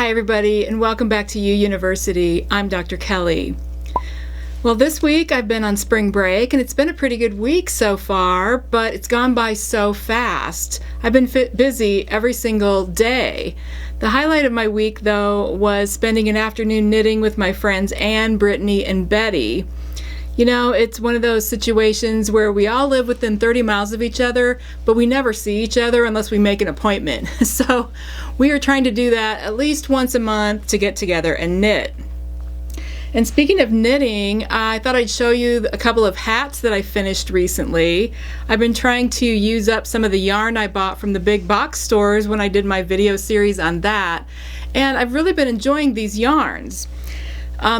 Hi everybody, and welcome back to U University. I'm Dr. Kelly. Well, this week I've been on spring break and it's been a pretty good week so far, but it's gone by so fast. I've been busy every single day. The highlight of my week though was spending an afternoon knitting with my friends Anne, Brittany, and Betty. You know, it's one of those situations where we all live within 30 miles of each other, but we never see each other unless we make an appointment. So we are trying to do that at least once a month to get together and knit. And speaking of knitting, I thought I'd show you a couple of hats that I finished recently. I've been trying to use up some of the yarn I bought from the big box stores when I did my video series on that, and I've really been enjoying these yarns.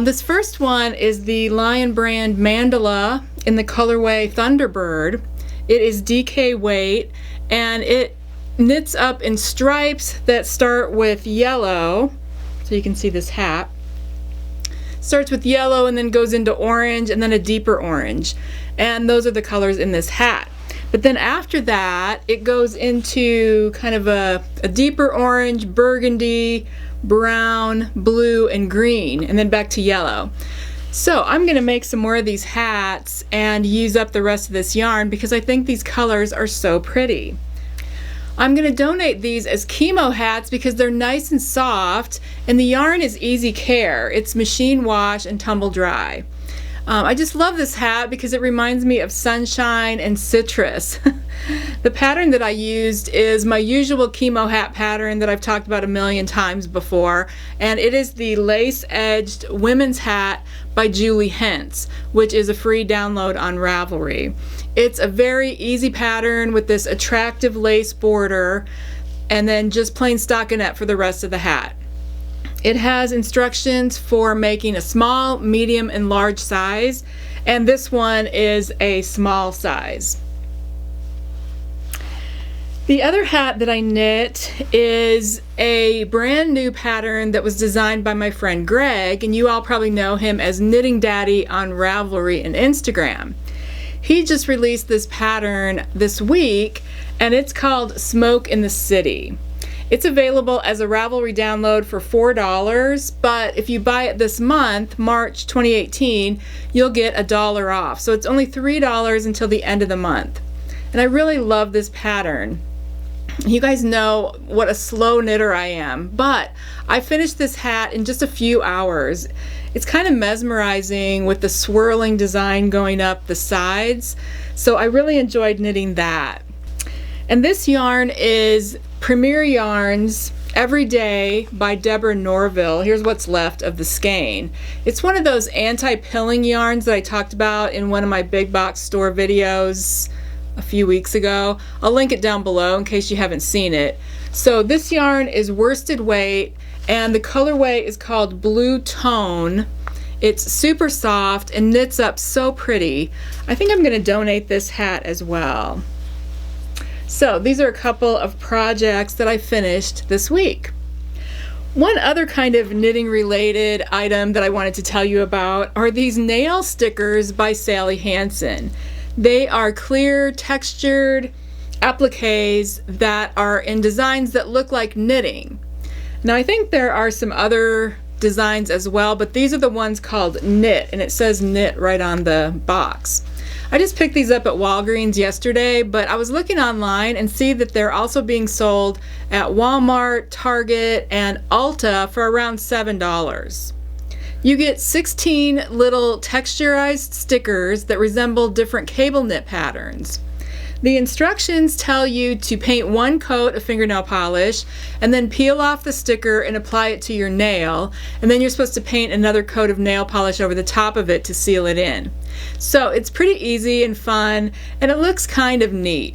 This first one is the Lion brand Mandala in the colorway Thunderbird. It is DK weight and it knits up in stripes that start with yellow. So you can see this hat. Starts with yellow and then goes into orange and then a deeper orange. And those are the colors in this hat. But then after that, it goes into kind of a deeper orange, burgundy, brown, blue, and green, and then back to yellow. So I'm going to make some more of these hats and use up the rest of this yarn because I think these colors are so pretty. I'm going to donate these as chemo hats because they're nice and soft and the yarn is easy care. It's machine wash and tumble dry. I just love this hat because it reminds me of sunshine and citrus. The pattern that I used is my usual chemo hat pattern that I've talked about a million times before, and it is the lace-edged women's hat by Julie Hentz, which is a free download on Ravelry. It's a very easy pattern with this attractive lace border and then just plain stockinette for the rest of the hat. It has instructions for making a small, medium, and large size, and this one is a small size. The other hat that I knit is a brand new pattern that was designed by my friend Greg, and you all probably know him as Knitting Daddy on Ravelry and Instagram. He just released this pattern this week, and it's called Smoke in the City. It's available as a Ravelry download for $4, but if you buy it this month, March 2018, you'll get $1 off. So it's only $3 until the end of the month. And I really love this pattern. You guys know what a slow knitter I am, but I finished this hat in just a few hours. It's kind of mesmerizing with the swirling design going up the sides, so I really enjoyed knitting that. And this yarn is Premier Yarns Every Day by Deborah Norville. Here's what's left of the skein. It's one of those anti-pilling yarns that I talked about in one of my big box store videos a few weeks ago. I'll link it down below in case you haven't seen it. So this yarn is worsted weight and the colorway is called Blue Tone. It's super soft and knits up so pretty. I think I'm going to donate this hat as well. So these are a couple of projects that I finished this week. One other kind of knitting related item that I wanted to tell you about are these nail stickers by Sally Hansen. They are clear textured appliques that are in designs that look like knitting. Now I think there are some other designs as well, but these are the ones called Knit, and it says Knit right on the box. I just picked these up at Walgreens yesterday, but I was looking online and see that they're also being sold at Walmart, Target, and Ulta for around $7. You get 16 little texturized stickers that resemble different cable knit patterns. The instructions tell you to paint one coat of fingernail polish and then peel off the sticker and apply it to your nail, and then you're supposed to paint another coat of nail polish over the top of it to seal it in. So it's pretty easy and fun, and it looks kind of neat.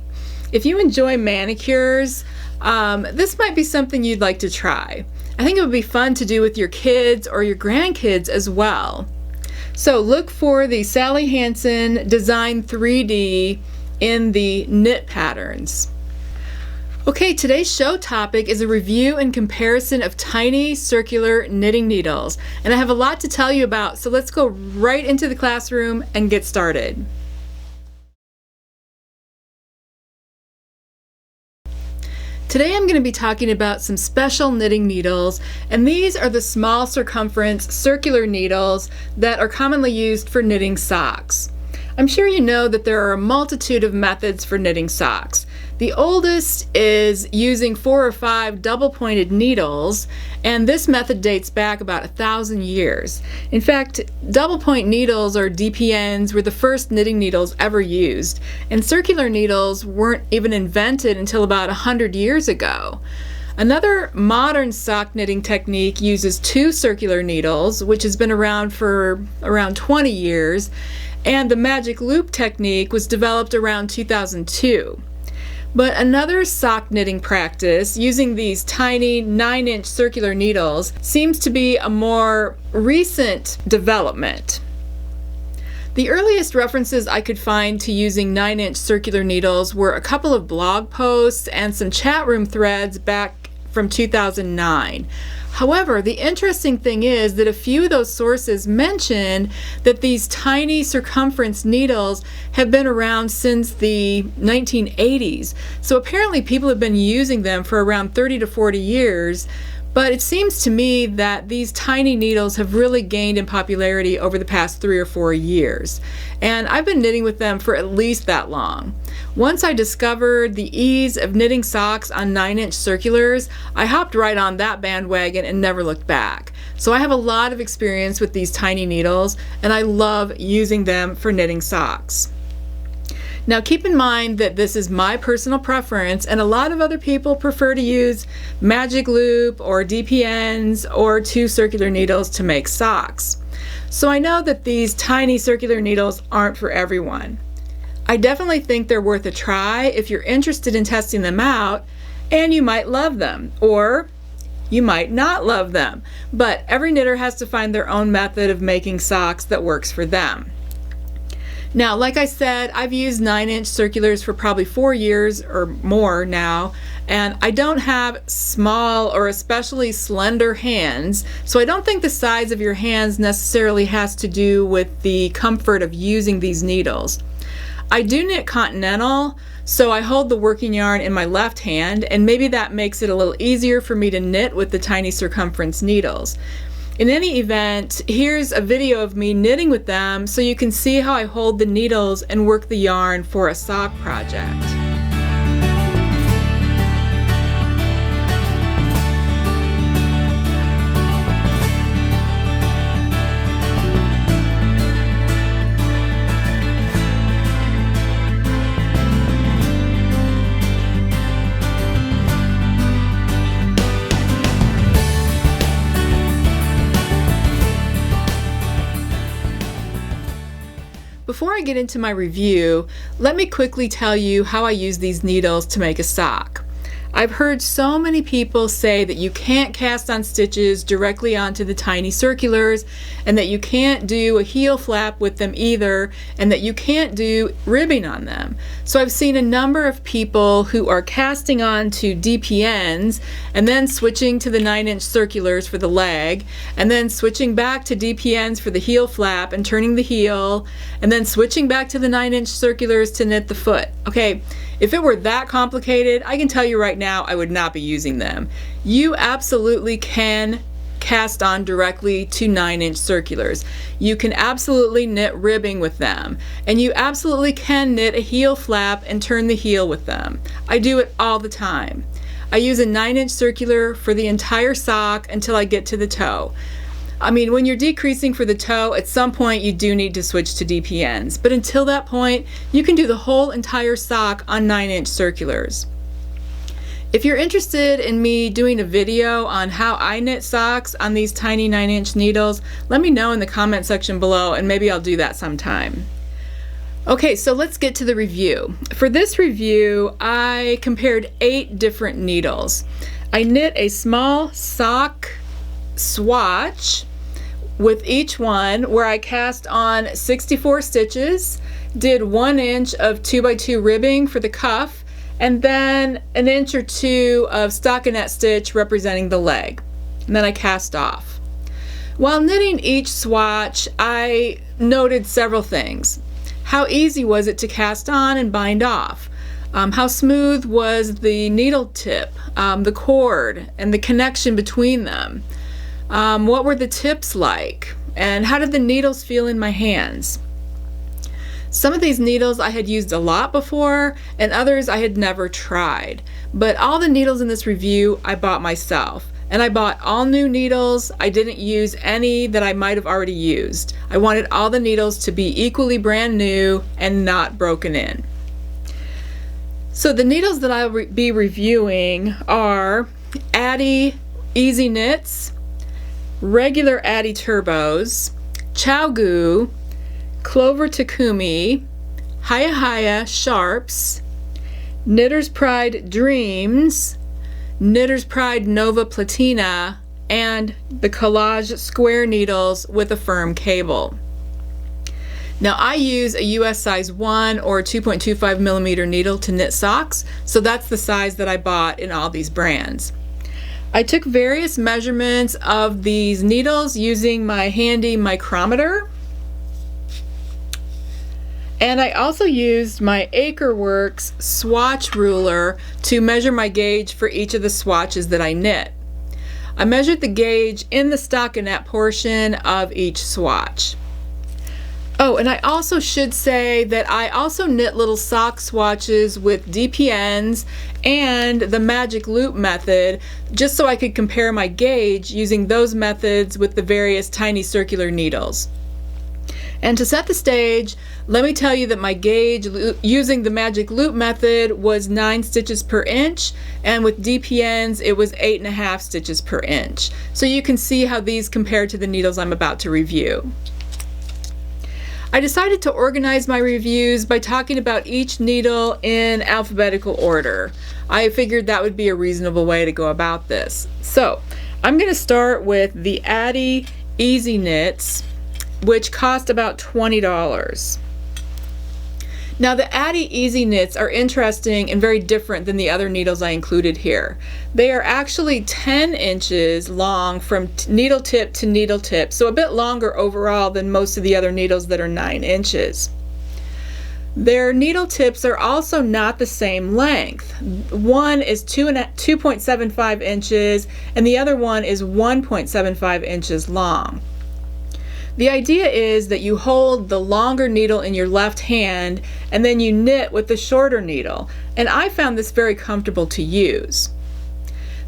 If you enjoy manicures, this might be something you'd like to try. I think it would be fun to do with your kids or your grandkids as well. So look for the Sally Hansen Design 3D in the knit patterns. Okay, today's show topic is a review and comparison of tiny circular knitting needles, and I have a lot to tell you about, so let's go right into the classroom and get started. Today I'm going to be talking about some special knitting needles, and these are the small circumference circular needles that are commonly used for knitting socks. I'm sure you know that there are a multitude of methods for knitting socks. The oldest is using 4 or 5 double-pointed needles, and this method dates back about 1,000 years. In fact, double-point needles, or DPNs, were the first knitting needles ever used, and circular needles weren't even invented until about 100 years ago. Another modern sock knitting technique uses 2 circular needles, which has been around for around 20 years, and the magic loop technique was developed around 2002. But another sock knitting practice using these tiny 9-inch circular needles seems to be a more recent development. The earliest references I could find to using 9-inch circular needles were a couple of blog posts and some chat room threads back from 2009. However, the interesting thing is that a few of those sources mention that these tiny circumference needles have been around since the 1980s. So apparently people have been using them for around 30 to 40 years. But it seems to me that these tiny needles have really gained in popularity over the past 3 or 4 years. And I've been knitting with them for at least that long. Once I discovered the ease of knitting socks on 9-inch circulars, I hopped right on that bandwagon and never looked back. So I have a lot of experience with these tiny needles, and I love using them for knitting socks. Now keep in mind that this is my personal preference, and a lot of other people prefer to use magic loop or DPNs or 2 circular needles to make socks. So I know that these tiny circular needles aren't for everyone. I definitely think they're worth a try if you're interested in testing them out, and you might love them, or you might not love them. But every knitter has to find their own method of making socks that works for them. Now, like I said, I've used 9-inch circulars for probably 4 years or more now, and I don't have small or especially slender hands, so I don't think the size of your hands necessarily has to do with the comfort of using these needles. I do knit continental, so I hold the working yarn in my left hand, and maybe that makes it a little easier for me to knit with the tiny circumference needles. In any event, here's a video of me knitting with them so you can see how I hold the needles and work the yarn for a sock project. Before I get into my review, let me quickly tell you how I use these needles to make a sock. I've heard so many people say that you can't cast on stitches directly onto the tiny circulars, and that you can't do a heel flap with them either, and that you can't do ribbing on them. So I've seen a number of people who are casting on to DPNs and then switching to the 9-inch circulars for the leg, and then switching back to DPNs for the heel flap and turning the heel, and then switching back to the 9-inch circulars to knit the foot. Okay, if it were that complicated, I can tell you right now I would not be using them. You absolutely can cast on directly to 9-inch circulars. You can absolutely knit ribbing with them, and you absolutely can knit a heel flap and turn the heel with them. I do it all the time. I use a 9-inch circular for the entire sock until I get to the toe. I mean, when you're decreasing for the toe, at some point you do need to switch to DPNs, but until that point, you can do the whole entire sock on 9-inch circulars. If you're interested in me doing a video on how I knit socks on these tiny 9-inch needles, let me know in the comment section below, and maybe I'll do that sometime. Okay, so let's get to the review. For this review, I compared 8 different needles. I knit a small sock swatch with each one where I cast on 64 stitches, did 1 inch of 2x2 ribbing for the cuff, and then 1 inch or 2 of stockinette stitch representing the leg. And then I cast off. While knitting each swatch, I noted several things. How easy was it to cast on and bind off? How smooth was the needle tip, the cord, and the connection between them? What were the tips like? And how did the needles feel in my hands? Some of these needles I had used a lot before, and others I had never tried. But all the needles in this review I bought myself. And I bought all new needles. I didn't use any that I might have already used. I wanted all the needles to be equally brand new and not broken in. So the needles that I'll be reviewing are Addi Easy Knits, regular Addi Turbos, Chowgoos, Clover Takumi, Hiah Sharps, Knitter's Pride Dreams, Knitter's Pride Nova Platina, and the Collage Square needles with a firm cable. Now I use a US size 1 or 2.25 millimeter needle to knit socks, so that's the size that I bought in all these brands. I took various measurements of these needles using my handy micrometer. And I also used my Acreworks swatch ruler to measure my gauge for each of the swatches that I knit. I measured the gauge in the stockinette portion of each swatch. Oh, and I also should say that I also knit little sock swatches with DPNs and the magic loop method, just so I could compare my gauge using those methods with the various tiny circular needles. And to set the stage, let me tell you that my gauge using the magic loop method was 9 stitches per inch, and with DPNs it was 8.5 stitches per inch. So you can see how these compare to the needles I'm about to review. I decided to organize my reviews by talking about each needle in alphabetical order. I figured that would be a reasonable way to go about this. So I'm going to start with the Addi Easy Knits, which cost about $20. Now the Addi Easy Knits are interesting and very different than the other needles I included here. They are actually 10 inches long from needle tip to needle tip, so a bit longer overall than most of the other needles that are 9 inches. Their needle tips are also not the same length. One is 2.75 inches and the other one is 1.75 inches long. The idea is that you hold the longer needle in your left hand and then you knit with the shorter needle, and I found this very comfortable to use.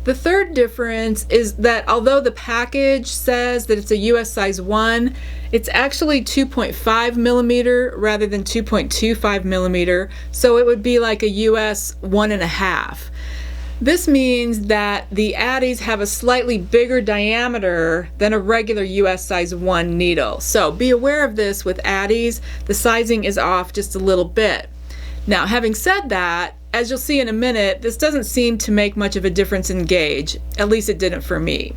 The third difference is that although the package says that it's a US size 1, it's actually 2.5 millimeter rather than 2.25 millimeter, so it would be like a US 1.5. This means that the Addis have a slightly bigger diameter than a regular US size 1 needle. So be aware of this with Addis. The sizing is off just a little bit. Now, having said that, as you'll see in a minute, this doesn't seem to make much of a difference in gauge. At least it didn't for me.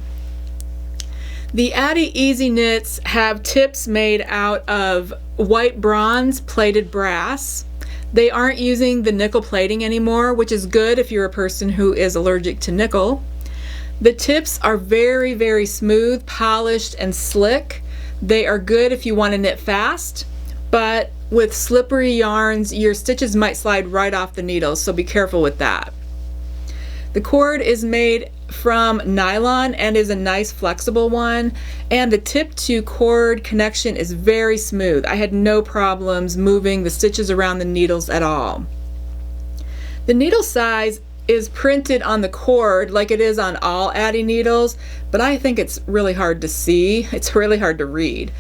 The Addi Easy Knits have tips made out of white bronze plated brass. They aren't using the nickel plating anymore, which is good if you're a person who is allergic to nickel. The tips are very, very smooth, polished, and slick. They are good if you want to knit fast, but with slippery yarns, your stitches might slide right off the needles, so be careful with that. The cord is made from nylon and is a nice flexible one, and the tip to cord connection is very smooth. I had no problems moving the stitches around the needles at all. The needle size is printed on the cord like it is on all Addi needles, but I think it's really hard to see. It's really hard to read.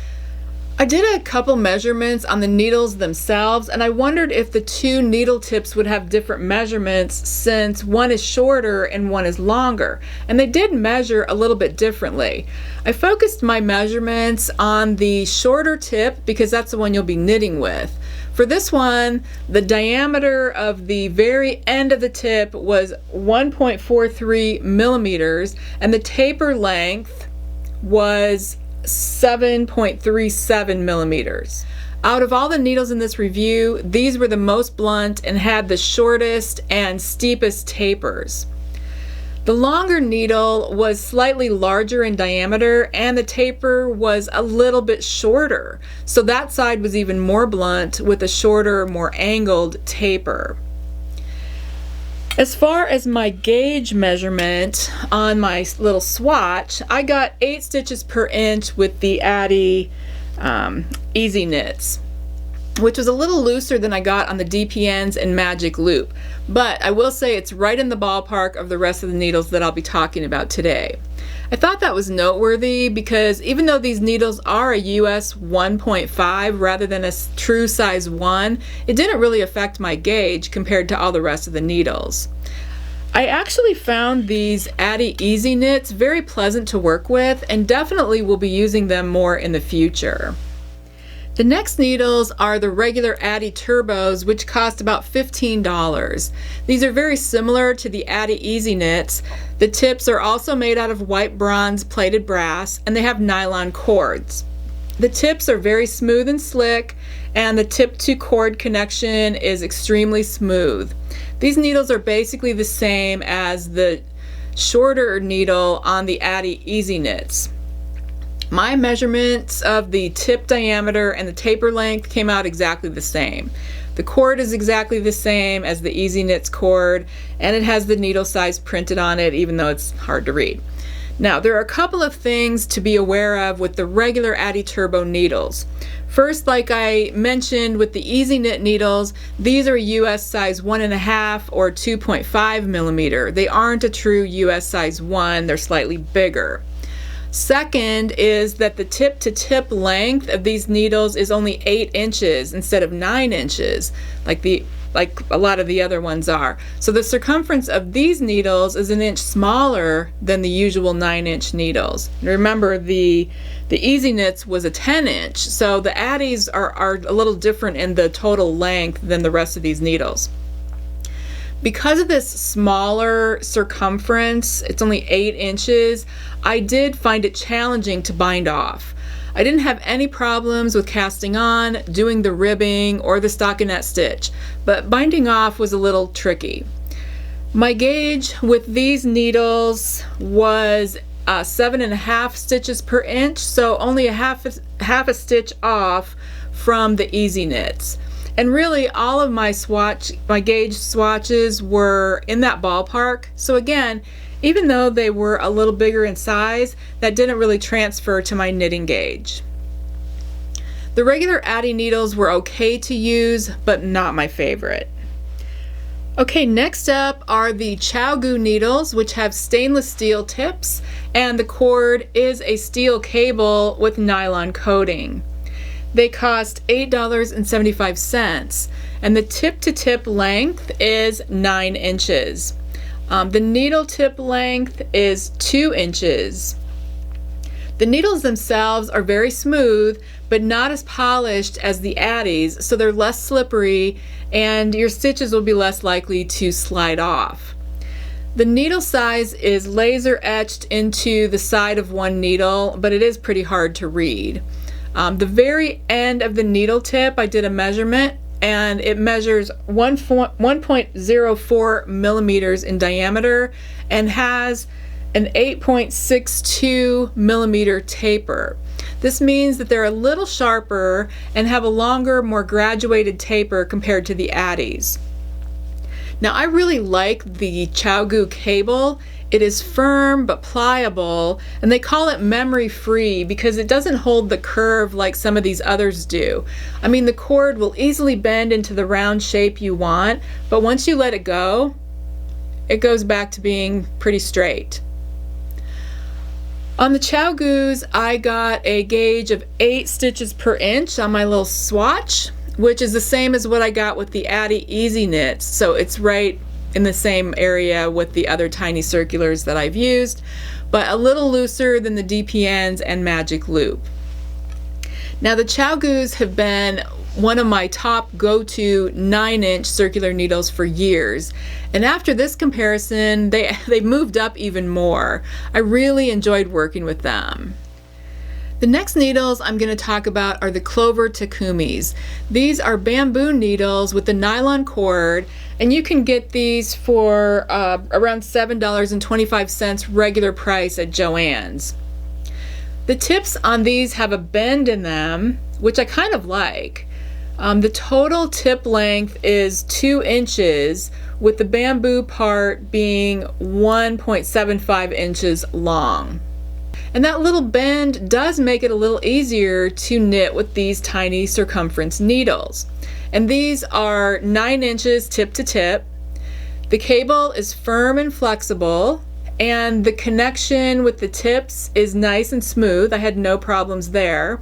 I did a couple measurements on the needles themselves, and I wondered if the two needle tips would have different measurements since one is shorter and one is longer, and they did measure a little bit differently. I focused my measurements on the shorter tip because that's the one you'll be knitting with. For this one, the diameter of the very end of the tip was 1.43 millimeters, and the taper length was 7.37 millimeters. Out of all the needles in this review, these were the most blunt and had the shortest and steepest tapers. The longer needle was slightly larger in diameter and the taper was a little bit shorter, so that side was even more blunt with a shorter, more angled taper. As far as my gauge measurement on my little swatch, I got 8 stitches per inch with the Addi Easy Knits, which was a little looser than I got on the DPNs and Magic Loop. But I will say it's right in the ballpark of the rest of the needles that I'll be talking about today. I thought that was noteworthy because even though these needles are a US 1.5 rather than a true size 1, it didn't really affect my gauge compared to all the rest of the needles. I actually found these Addi Easy Knits very pleasant to work with and definitely will be using them more in the future. The next needles are the regular Addi Turbos, which cost about $15. These are very similar to the Addi Easy Knits. The tips are also made out of white bronze plated brass, and they have nylon cords. The tips are very smooth and slick, and the tip to cord connection is extremely smooth. These needles are basically the same as the shorter needle on the Addi Easy Knits. My measurements of the tip diameter and the taper length came out exactly the same. The cord is exactly the same as the Easy Knits cord, and it has the needle size printed on it, even though it's hard to read. Now, there are a couple of things to be aware of with the regular Addi Turbo needles. First, like I mentioned with the Easy Knit needles, these are US size 1.5 or 2.5 millimeter. They aren't a true US size 1, they're slightly bigger. Second is that the tip to tip length of these needles is only 8 inches instead of 9 inches like a lot of the other ones are. So the circumference of these needles is an inch smaller than the usual 9-inch needles. Remember, the Easy Knits was a 10-inch, so the Addis are a little different in the total length than the rest of these needles. Because of this smaller circumference, it's only 8 inches, I did find it challenging to bind off. I didn't have any problems with casting on, doing the ribbing, or the stockinette stitch, but binding off was a little tricky. My gauge with these needles was 7.5 stitches per inch, so only a half a stitch off from the Easy Knits. And really all of my gauge swatches were in that ballpark. So again, even though they were a little bigger in size, that didn't really transfer to my knitting gauge. The regular Addi needles were okay to use, but not my favorite. Okay, next up are the Chowgoos needles, which have stainless steel tips, and the cord is a steel cable with nylon coating. They cost $8.75, and the tip-to-tip length is 9 inches. The needle tip length is 2 inches. The needles themselves are very smooth, but not as polished as the Addis, so they're less slippery, and your stitches will be less likely to slide off. The needle size is laser etched into the side of one needle, but it is pretty hard to read. The very end of the needle tip, I did a measurement, and it measures 1.04 millimeters in diameter and has an 8.62 millimeter taper. This means that they're a little sharper and have a longer, more graduated taper compared to the Addis. Now, I really like the Chowgoos cable. It is firm but pliable, and they call it memory free because it doesn't hold the curve like some of these others do. I mean, the cord will easily bend into the round shape you want, but once you let it go, it goes back to being pretty straight. On the Chowgoos, I got a gauge of 8 stitches per inch on my little swatch, which is the same as what I got with the Addi Easy Knits, so it's right in the same area with the other tiny circulars that I've used, but a little looser than the DPNs and Magic Loop. Now, the Chowgoos have been one of my top go-to 9-inch circular needles for years, and after this comparison they moved up even more. I really enjoyed working with them. The next needles I'm going to talk about are the Clover Takumis. These are bamboo needles with a nylon cord, and you can get these for around $7.25 regular price at Joann's. The tips on these have a bend in them, which I kind of like. The total tip length is 2 inches, with the bamboo part being 1.75 inches long. And that little bend does make it a little easier to knit with these tiny circumference needles. And these are 9 inches tip to tip. The cable is firm and flexible, and the connection with the tips is nice and smooth. I had no problems there.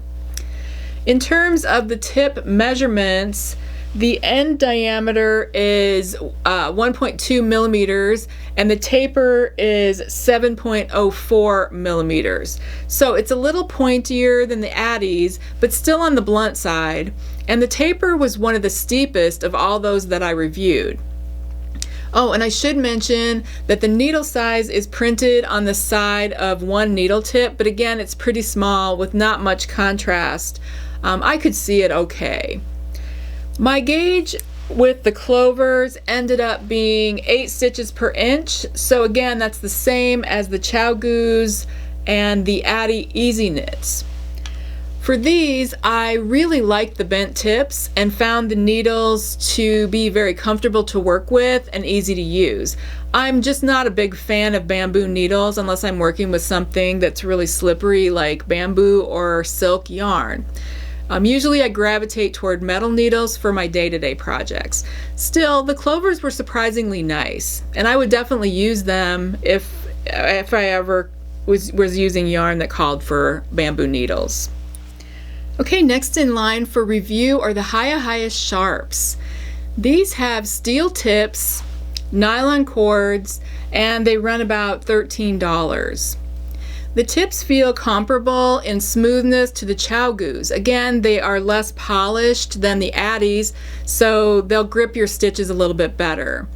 In terms of the tip measurements, the end diameter is 1.2 millimeters and the taper is 7.04 millimeters. So it's a little pointier than the Addi's, but still on the blunt side. And the taper was one of the steepest of all those that I reviewed. Oh, and I should mention that the needle size is printed on the side of one needle tip, but again, it's pretty small with not much contrast. I could see it okay. My gauge with the Clovers ended up being 8 stitches per inch. So again, that's the same as the Chowgoos and the Addi Easy Knits. For these, I really liked the bent tips and found the needles to be very comfortable to work with and easy to use. I'm just not a big fan of bamboo needles unless I'm working with something that's really slippery like bamboo or silk yarn. Usually I gravitate toward metal needles for my day-to-day projects. Still, the Clovers were surprisingly nice, and I would definitely use them if I ever was using yarn that called for bamboo needles. Okay, next in line for review are the Hiah Sharps. These have steel tips, nylon cords, and they run about $13. The tips feel comparable in smoothness to the Chowgoos. Again, they are less polished than the Addi's, so they'll grip your stitches a little bit better.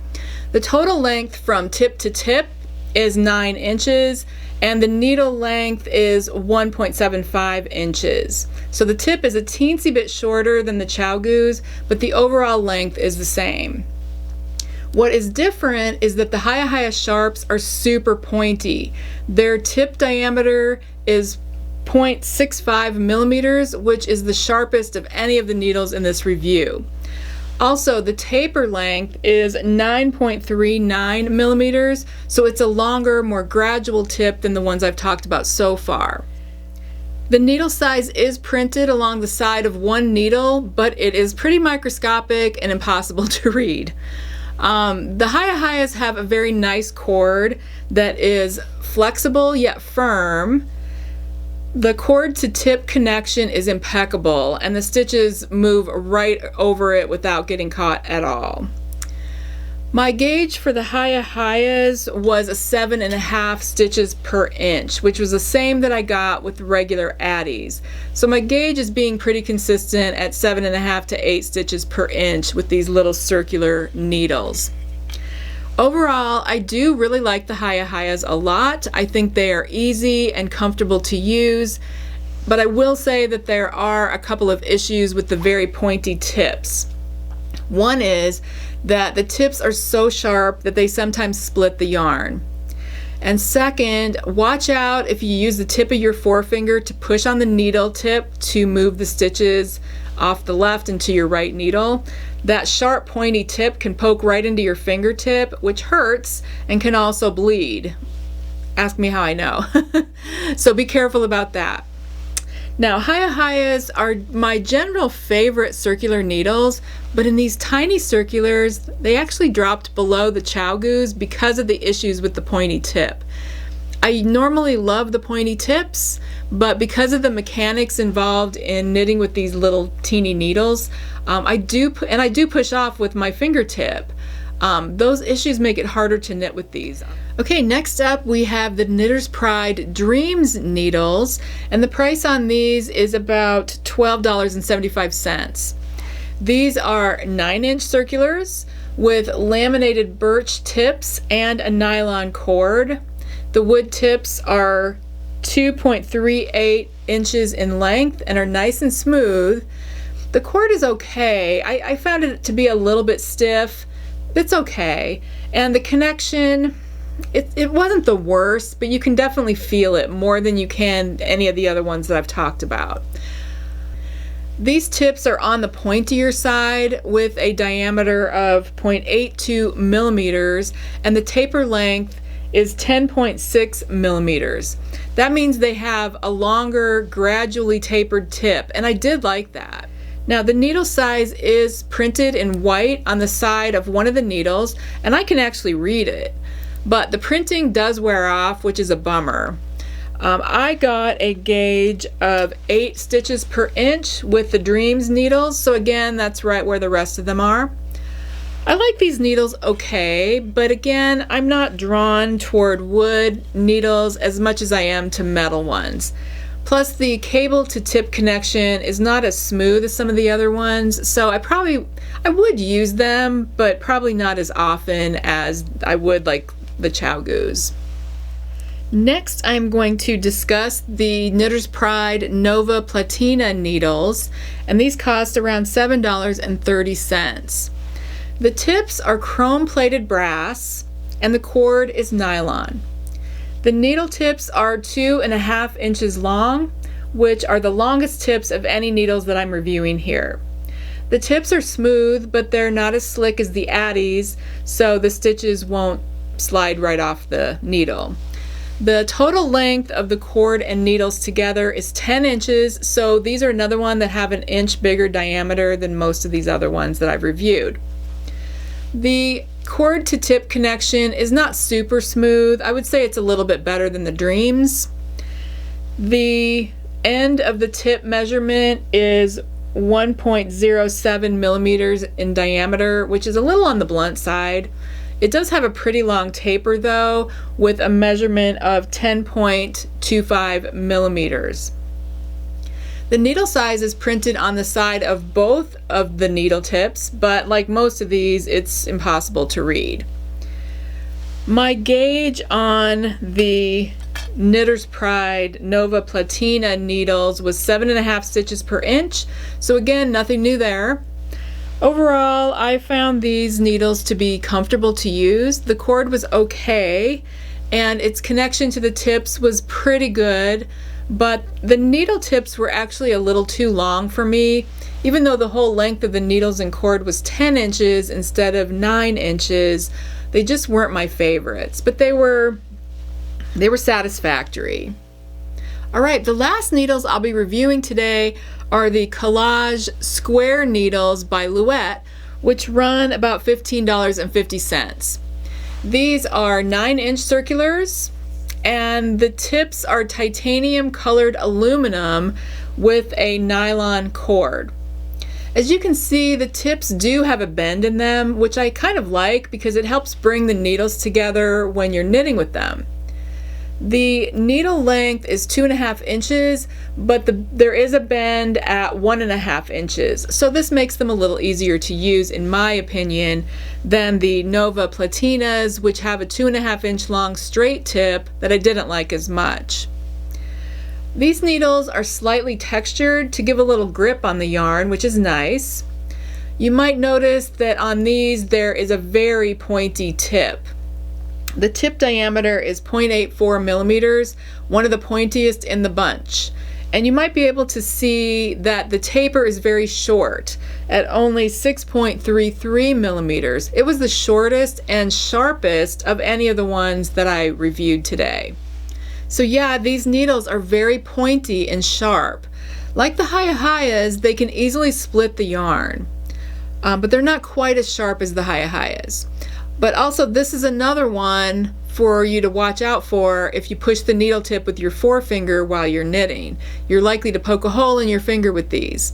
The total length from tip to tip is 9 inches, and the needle length is 1.75 inches. So the tip is a teensy bit shorter than the Chowgoos, but the overall length is the same. What is different is that the Hiah Sharps are super pointy. Their tip diameter is 0.65 millimeters, which is the sharpest of any of the needles in this review. Also, the taper length is 9.39 millimeters, so it's a longer, more gradual tip than the ones I've talked about so far. The needle size is printed along the side of one needle, but it is pretty microscopic and impossible to read. The Hiahs have a very nice cord that is flexible yet firm. The cord to tip connection is impeccable and the stitches move right over it without getting caught at all. My gauge for the Hiahs was 7.5 stitches per inch, which was the same that I got with regular Addi's. So my gauge is being pretty consistent at 7.5 to 8 stitches per inch with these little circular needles. Overall, I do really like the Hiahs a lot. I think they are easy and comfortable to use, but I will say that there are a couple of issues with the very pointy tips. One is that the tips are so sharp that they sometimes split the yarn. And second, watch out if you use the tip of your forefinger to push on the needle tip to move the stitches off the left into your right needle. That sharp pointy tip can poke right into your fingertip, which hurts and can also bleed. Ask me how I know. So be careful about that. Now, Hiahs are my general favorite circular needles, but in these tiny circulars, they actually dropped below the Chowgoos because of the issues with the pointy tip. I normally love the pointy tips, but because of the mechanics involved in knitting with these little teeny needles, I do push off with my fingertip. Those issues make it harder to knit with these. Okay, next up we have the Knitter's Pride Dreams needles, and the price on these is about $12.75. These are 9-inch circulars with laminated birch tips and a nylon cord. The wood tips are 2.38 inches in length and are nice and smooth. The cord is okay. I found it to be a little bit stiff. It's okay. And the connection, it wasn't the worst, but you can definitely feel it more than you can any of the other ones that I've talked about. These tips are on the pointier side with a diameter of 0.82 millimeters, and the taper length is 10.6 millimeters. That means they have a longer, gradually tapered tip, and I did like that. Now the needle size is printed in white on the side of one of the needles, and I can actually read it, but the printing does wear off, which is a bummer. I got a gauge of 8 stitches per inch with the Dreams needles, so again, that's right where the rest of them are. I like these needles okay, but again, I'm not drawn toward wood needles as much as I am to metal ones. Plus, the cable to tip connection is not as smooth as some of the other ones, so I would use them, but probably not as often as I would like the Chowgoos. Next, I'm going to discuss the Knitter's Pride Nova Platina needles, and these cost around $7.30. The tips are chrome-plated brass, and the cord is nylon. The needle tips are 2.5 inches long, which are the longest tips of any needles that I'm reviewing here. The tips are smooth, but they're not as slick as the Addi's, so the stitches won't slide right off the needle. The total length of the cord and needles together is 10 inches, so these are another one that have an inch bigger diameter than most of these other ones that I've reviewed. The cord to tip connection is not super smooth. I would say it's a little bit better than the Dreams. The end of the tip measurement is 1.07 millimeters in diameter, which is a little on the blunt side. It does have a pretty long taper though, with a measurement of 10.25 millimeters. The needle size is printed on the side of both of the needle tips, but like most of these, it's impossible to read. My gauge on the Knitter's Pride Nova Platina needles was 7.5 stitches per inch, so again, nothing new there. Overall, I found these needles to be comfortable to use. The cord was okay, and its connection to the tips was pretty good, but the needle tips were actually a little too long for me. Even though the whole length of the needles and cord was 10 inches instead of 9 inches, they just weren't my favorites, but they were satisfactory. All right, the last needles I'll be reviewing today are the Collage Square needles by Louette, which run about $15.50. These are 9-inch circulars, and the tips are titanium colored aluminum with a nylon cord. As you can see, the tips do have a bend in them, which I kind of like because it helps bring the needles together when you're knitting with them. The needle length is 2.5 inches, but there is a bend at 1.5 inches, so this makes them a little easier to use, in my opinion, than the Nova Platinas, which have a 2.5 inch long straight tip that I didn't like as much. These needles are slightly textured to give a little grip on the yarn, which is nice. You might notice that on these there is a very pointy tip. The tip diameter is 0.84 millimeters, one of the pointiest in the bunch. And you might be able to see that the taper is very short at only 6.33 millimeters. It was the shortest and sharpest of any of the ones that I reviewed today. So yeah, these needles are very pointy and sharp. Like the Hiahs, they can easily split the yarn, but they're not quite as sharp as the Hiahs. But also, this is another one for you to watch out for if you push the needle tip with your forefinger while you're knitting. You're likely to poke a hole in your finger with these.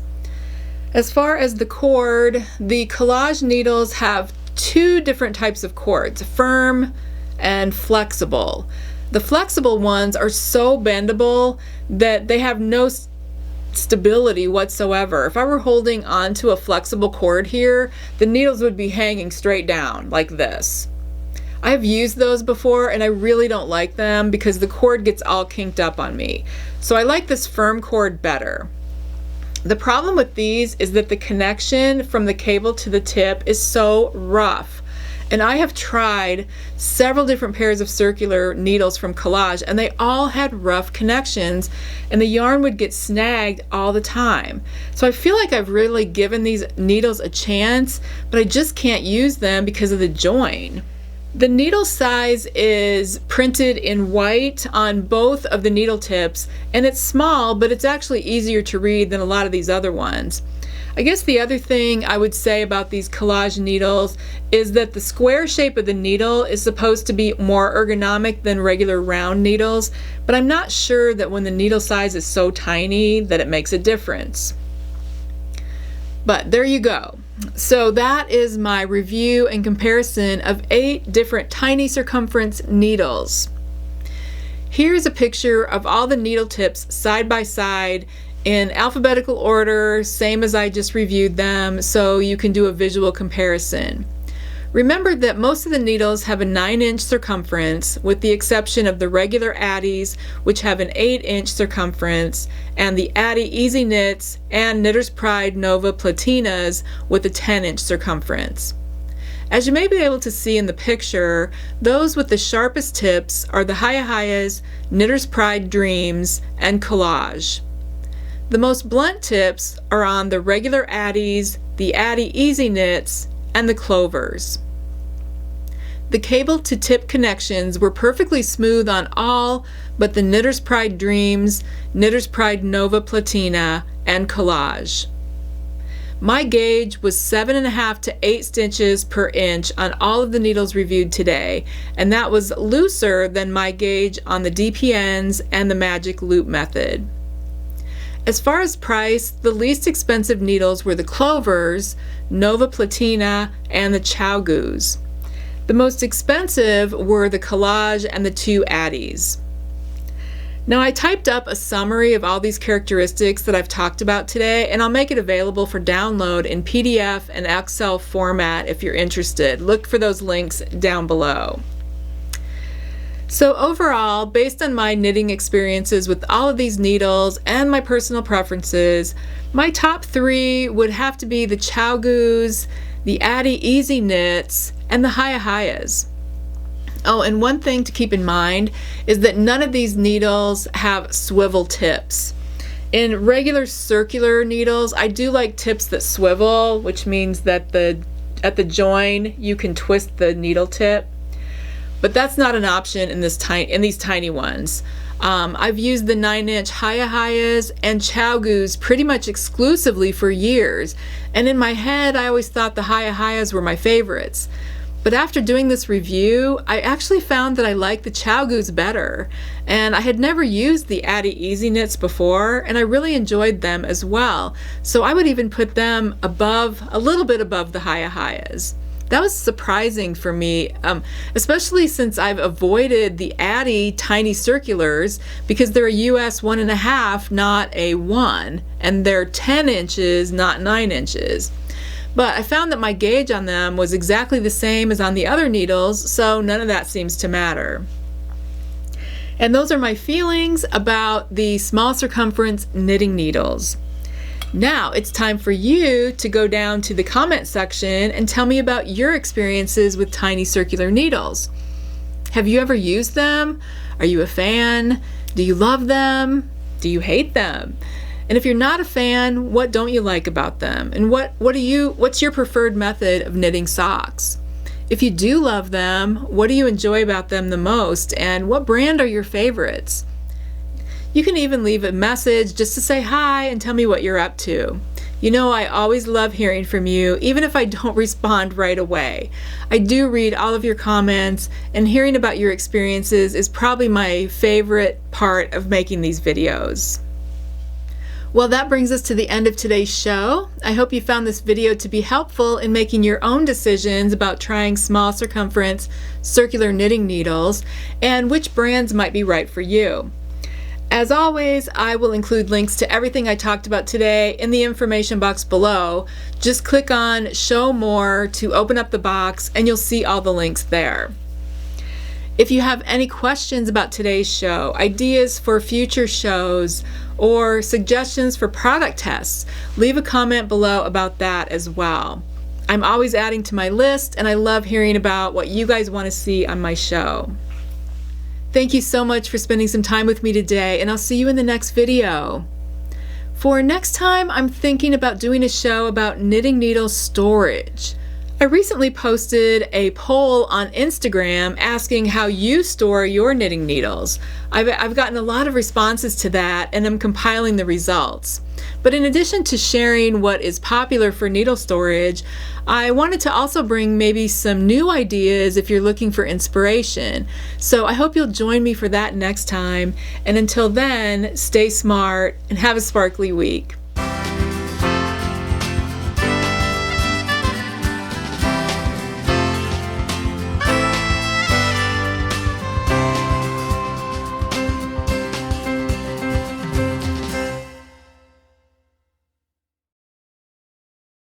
As far as the cord, the Collage needles have two different types of cords, firm and flexible. The flexible ones are so bendable that they have no stability whatsoever. If I were holding onto a flexible cord here, the needles would be hanging straight down like this. I've used those before and I really don't like them because the cord gets all kinked up on me. So I like this firm cord better. The problem with these is that the connection from the cable to the tip is so rough. And I have tried several different pairs of circular needles from Collage, and they all had rough connections, and the yarn would get snagged all the time. So I feel like I've really given these needles a chance, but I just can't use them because of the join. The needle size is printed in white on both of the needle tips, and it's small, but it's actually easier to read than a lot of these other ones. I guess the other thing I would say about these Collage needles is that the square shape of the needle is supposed to be more ergonomic than regular round needles, but I'm not sure that when the needle size is so tiny that it makes a difference. But there you go. So that is my review and comparison of 8 different tiny circumference needles. Here's a picture of all the needle tips side by side in alphabetical order, same as I just reviewed them, so you can do a visual comparison. Remember that most of the needles have a 9-inch circumference, with the exception of the regular Addis, which have an 8-inch circumference, and the Addi Easy Knits and Knitter's Pride Nova Platinas with a 10-inch circumference. As you may be able to see in the picture, those with the sharpest tips are the Hiahs, Knitter's Pride Dreams, and Collage. The most blunt tips are on the regular Addis, the Addi Easy Knits, and the Clovers. The cable to tip connections were perfectly smooth on all but the Knitter's Pride Dreams, Knitter's Pride Nova Platina, and Collage. My gauge was 7.5 to 8 stitches per inch on all of the needles reviewed today, and that was looser than my gauge on the DPNs and the Magic Loop method. As far as price, the least expensive needles were the Clovers, Nova Platina, and the Chowgoos. The most expensive were the Collage and the 2 Addis. Now I typed up a summary of all these characteristics that I've talked about today, and I'll make it available for download in PDF and Excel format if you're interested. Look for those links down below. So overall, based on my knitting experiences with all of these needles and my personal preferences, my top 3 would have to be the Chowgoos, the Addi Easy Knits, and the Hiahs. Oh, and one thing to keep in mind is that none of these needles have swivel tips. In regular circular needles, I do like tips that swivel, which means that at the join you can twist the needle tip. But that's not an option in these tiny ones. I've used the 9-inch Hiahs and Chowgoos pretty much exclusively for years, and in my head I always thought the Hiahs were my favorites. But after doing this review, I actually found that I like the Chowgoos better, and I had never used the Addi Easy Knits before, and I really enjoyed them as well. So I would even put them a little bit above the Hiahs. That was surprising for me, especially since I've avoided the Addi tiny circulars because they're a US 1.5, not a 1, and they're 10 inches, not 9 inches. But I found that my gauge on them was exactly the same as on the other needles, so none of that seems to matter. And those are my feelings about the small circumference knitting needles. Now it's time for you to go down to the comment section and tell me about your experiences with tiny circular needles. Have you ever used them? Are you a fan? Do you love them? Do you hate them? And if you're not a fan, what don't you like about them? And what's your preferred method of knitting socks? If you do love them, what do you enjoy about them the most? And what brand are your favorites? You can even leave a message just to say hi and tell me what you're up to. You know, I always love hearing from you, even if I don't respond right away. I do read all of your comments, and hearing about your experiences is probably my favorite part of making these videos. Well, that brings us to the end of today's show. I hope you found this video to be helpful in making your own decisions about trying small circumference circular knitting needles and which brands might be right for you. As always, I will include links to everything I talked about today in the information box below. Just click on Show More to open up the box and you'll see all the links there. If you have any questions about today's show, ideas for future shows, or suggestions for product tests, leave a comment below about that as well. I'm always adding to my list, and I love hearing about what you guys want to see on my show. Thank you so much for spending some time with me today, and I'll see you in the next video. For next time, I'm thinking about doing a show about knitting needle storage. I recently posted a poll on Instagram asking how you store your knitting needles. I've gotten a lot of responses to that, and I'm compiling the results. But in addition to sharing what is popular for needle storage, I wanted to also bring maybe some new ideas if you're looking for inspiration. So I hope you'll join me for that next time. And until then, stay smart and have a sparkly week.